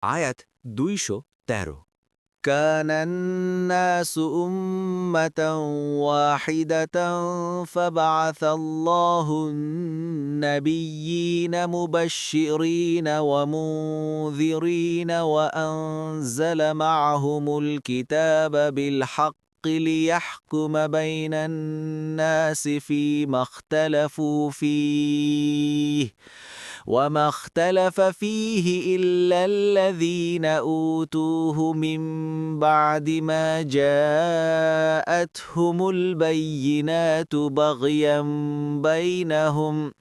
আয়াত 213। كان الناس أمة واحدة فبعث الله النبيين مبشرين ومنذرين وأنزل معهم الكتاب بالحق ليحكم بين الناس فيما اختلفوا فيه وما اختلف فيه إلا الذين أوتوه من بعد ما جاءتهم البينات بغيا بينهم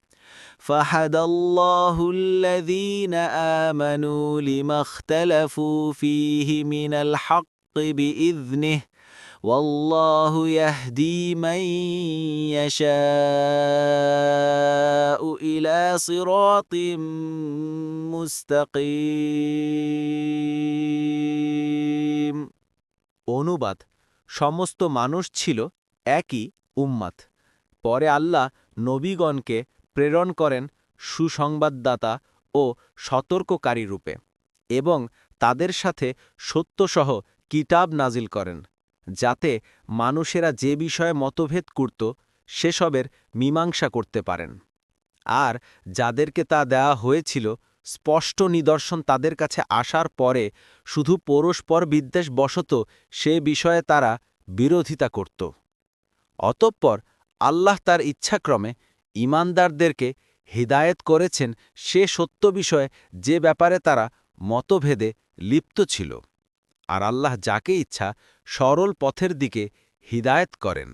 فهدى الله الذين آمنوا لما اختلفوا فيه من الحق بإذنه والله يهدي من يشاء إلى صراط মুস্তাকিম। অনুবাদ: সমস্ত মানুষ ছিল একই উম্মাত। পরে আল্লাহ নবীগণকে প্রেরণ করেন সুসংবাদদাতা ও সতর্ককারী রূপে, এবং তাদের সাথে সত্যসহ কিতাব নাজিল করেন, যাতে মানুষেরা যে বিষয়ে মতভেদ করত সেসবের মীমাংসা করতে পারেন। আর যাদেরকে তা দেওয়া হয়েছিল স্পষ্ট নিদর্শন তাদের কাছে আসার পরে শুধু পরস্পর বিদ্বেষবশত সে বিষয়ে তারা বিরোধিতা করত। অতঃপর আল্লাহ তার ইচ্ছাক্রমে ঈমানদারদেরকে হিদায়েত করেছেন সে সত্য বিষয়ে যে ব্যাপারে তারা মতভেদে লিপ্ত ছিল, আর আল্লাহ যাকে ইচ্ছা সরল পথের দিকে হিদায়েত করেন।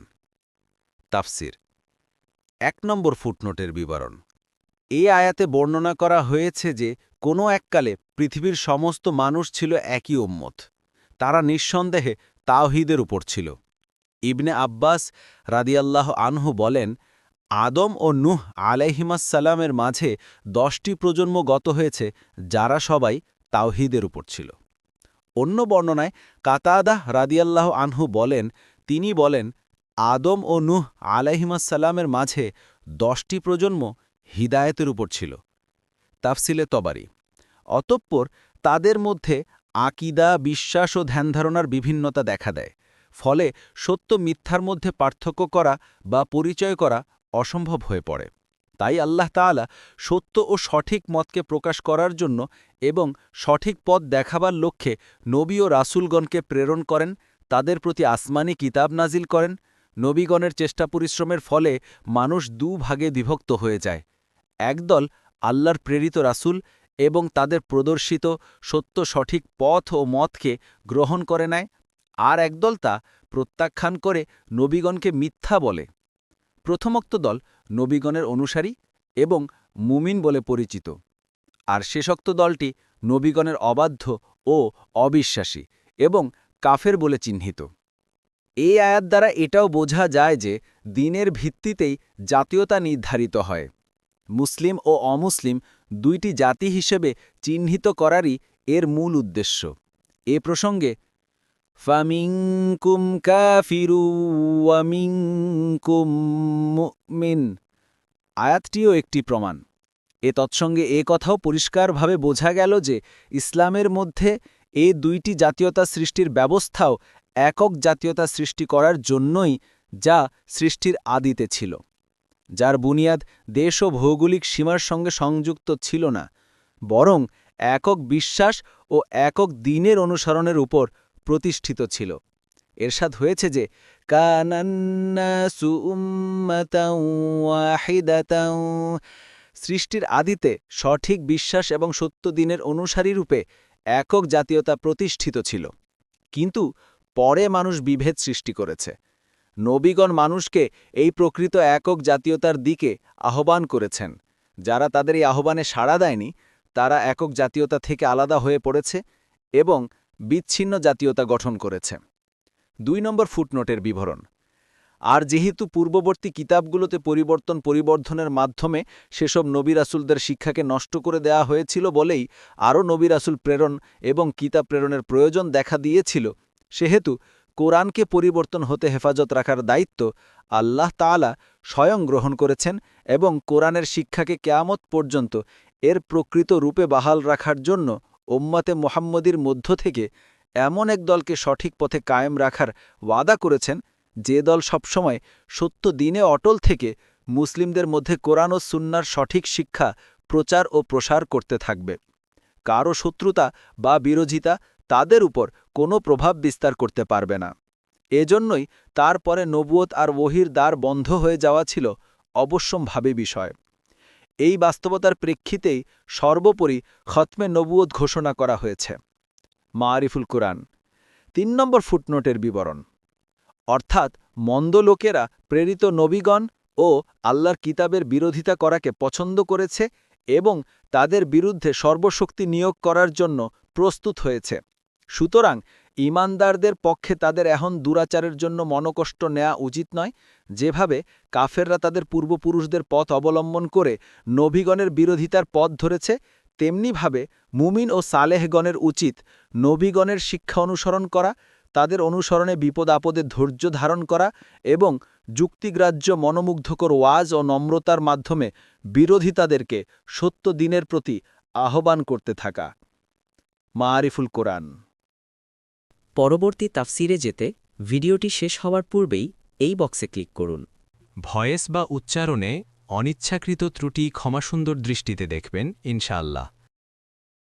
তাফসির। 1 নম্বর ফুটনোটের বিবরণ। এই আয়াতে বর্ণনা করা হয়েছে যে কোনো এককালে পৃথিবীর সমস্ত মানুষ ছিল একই উম্মত। তারা নিঃসন্দেহে তাওহীদের উপর ছিল। ইবনে আব্বাস রাদিয়াল্লাহু আনহু বলেন, আদম ও নূহ আলাইহিমাসসালামের মাঝে 10টি প্রজন্ম গত হয়েছে যারা সবাই তাওহীদের উপর ছিল। অন্য বর্ণনায় কাতাদাহ রাদিয়াল্লাহু আনহু বলেন, তিনি বলেন, আদম ও নূহ আলাইহিমাসসালামের মাঝে 10টি প্রজন্ম হিদায়েতের উপর ছিল। তাফসিলে তবারি। অতঃপর তাদের মধ্যে আকিদা, বিশ্বাস ও ধ্যানধারণার বিভিন্নতা দেখা দেয়, ফলে সত্য মিথ্যার মধ্যে পার্থক্য করা বা পরিচয় করা অসম্ভব হয়ে পড়ে। তাই আল্লাহ তাআলা সত্য ও সঠিক মতকে প্রকাশ করার জন্য এবং সঠিক পথ দেখাবার লক্ষ্যে নবী ও রাসূলগণকে প্রেরণ করেন, তাদের প্রতি আসমানি কিতাব নাজিল করেন। নবীগণের চেষ্টা পরিশ্রমের ফলে মানুষ দুভাগে বিভক্ত হয়ে যায়। একদল আল্লাহর প্রেরিত রাসূল এবং তাদের প্রদর্শিত সত্য সঠিক পথ ও মতকে গ্রহণ করে নেয়, আর একদল তা প্রত্যাখ্যান করে নবীগণকে মিথ্যা বলে। প্রথমোক্ত দল নবীগণের অনুসারী এবং মুমিন বলে পরিচিত, আর শেষোক্ত দলটি নবীগণের অবাধ্য ও অবিশ্বাসী এবং কাফের বলে চিহ্নিত। এই আয়াত দ্বারা এটাও বোঝা যায় যে দ্বীনের ভিত্তিতেই জাতীয়তা নির্ধারিত হয়। মুসলিম ও অমুসলিম দুইটি জাতি হিসেবে চিহ্নিত করারই এর মূল উদ্দেশ্য। এ প্রসঙ্গে ফামিনকুম কাফিরু ওয়া মিনকুম মুমিন আয়াতটিও একটি প্রমাণ। এ তৎসঙ্গে এ কথাও পরিষ্কারভাবে বোঝা গেল যে ইসলামের মধ্যে এ দুইটি জাতীয়তা সৃষ্টির ব্যবস্থাও একক জাতীয়তা সৃষ্টি করার জন্যই, যা সৃষ্টির আদিতে ছিল, যার বুনিয়াদ দেশ ও ভৌগোলিক সীমার সঙ্গে সংযুক্ত ছিল না, বরং একক বিশ্বাস ও একক দ্বীনের অনুসরণের উপর প্রতিষ্ঠিত ছিল। এরশাদ হয়েছে যে কানান্নাসু উম্মাতান ওয়াহিদাতান, সৃষ্টির আদিতে সঠিক বিশ্বাস এবং সত্য দ্বীনের অনুসারী রূপে একক জাতীয়তা প্রতিষ্ঠিত ছিল, কিন্তু পরে মানুষ বিভেদ সৃষ্টি করেছে। নবীগণ মানুষকে এই প্রকৃত একক জাতীয়তার দিকে আহ্বান করেছেন। যারা তাদের এই আহ্বানে সাড়া দেয়নি তারা একক জাতীয়তা থেকে আলাদা হয়ে পড়েছে এবং বিচ্ছিন্ন জাতীয়তা গঠন করেছে। 2 নম্বর ফুটনোটের বিবরণ। আর যেহেতু পূর্ববর্তী কিতাবগুলোতে পরিবর্ধনের মাধ্যমে সেসব নবী রাসূলদের শিক্ষাকে নষ্ট করে দেয়া হয়েছিল বলেই আরও নবী রাসূল প্রেরণ এবং কিতাব প্রেরণের প্রয়োজন দেখা দিয়েছিল, সেহেতু কোরআনকে পরিবর্তন হতে হেফাজত রাখার দায়িত্ব আল্লাহ তাআলা স্বয়ং গ্রহণ করেছেন এবং কোরআনের শিক্ষাকে কিয়ামত পর্যন্ত এর প্রকৃত রূপে বাহাল রাখার জন্য উম্মতে মুহাম্মদীর মধ্য থেকে এমন এক দলকে সঠিক পথে কায়েম রাখার ওয়াদা করেছেন, যে দল সবসময় সত্য দিনে অটল থেকে মুসলিমদের মধ্যে কোরআন ও সুন্নাহর সঠিক শিক্ষা প্রচার ও প্রসার করতে থাকবে। কারও শত্রুতা বা বিরোধিতা তাদের উপর কোনো প্রভাব বিস্তার করতে পারবে না। এজন্যই তারপরে নবুয়ত আর ওহির দ্বার বন্ধ হয়ে যাওয়া ছিল অবশ্যম্ভাবী বিষয়। এই বাস্তবতার প্রেক্ষিতেই সর্বোপরি খতমে নবুয়ত ঘোষণা করা হয়েছে। মাআরিফুল কুরআন ৩ নম্বর ফুটনোটের বিবরণ, অর্থাৎ মন্দ লোকেরা প্রেরিত নবীগণ ও আল্লাহর কিতাবের বিরোধিতা করাকে পছন্দ করেছে এবং তাদের বিরুদ্ধে সর্বশক্তি নিয়োগ করার জন্য প্রস্তুত হয়েছে। সুতরাং ঈমানদারদের পক্ষে তাদের এখন দুরাচারের জন্য মনকষ্ট নেওয়া উচিত নয়। যেভাবে কাফেররা তাদের পূর্বপুরুষদের পথ অবলম্বন করে নবীগণের বিরোধিতার পথ ধরেছে, তেমনিভাবে মুমিন ও সালেহগণের উচিত নবীগণের শিক্ষা অনুসরণ করা, তাদের অনুসরণে বিপদ আপদে ধৈর্য ধারণ করা এবং যুক্তিগ্রাহ্য মনোমুগ্ধকর ওয়াজ ও নম্রতার মাধ্যমে বিরোধিতাদেরকে সত্য দিনের প্রতি আহ্বান করতে থাকা। মাআরিফুল কোরআন। পরবর্তী তাফসিরে যেতে ভিডিওটি শেষ হওয়ার পূর্বেই এই বক্সে ক্লিক করুন। ভয়েস বা উচ্চারণে অনিচ্ছাকৃত ত্রুটি ক্ষমাসুন্দর দৃষ্টিতে দেখবেন ইনশাআল্লাহ।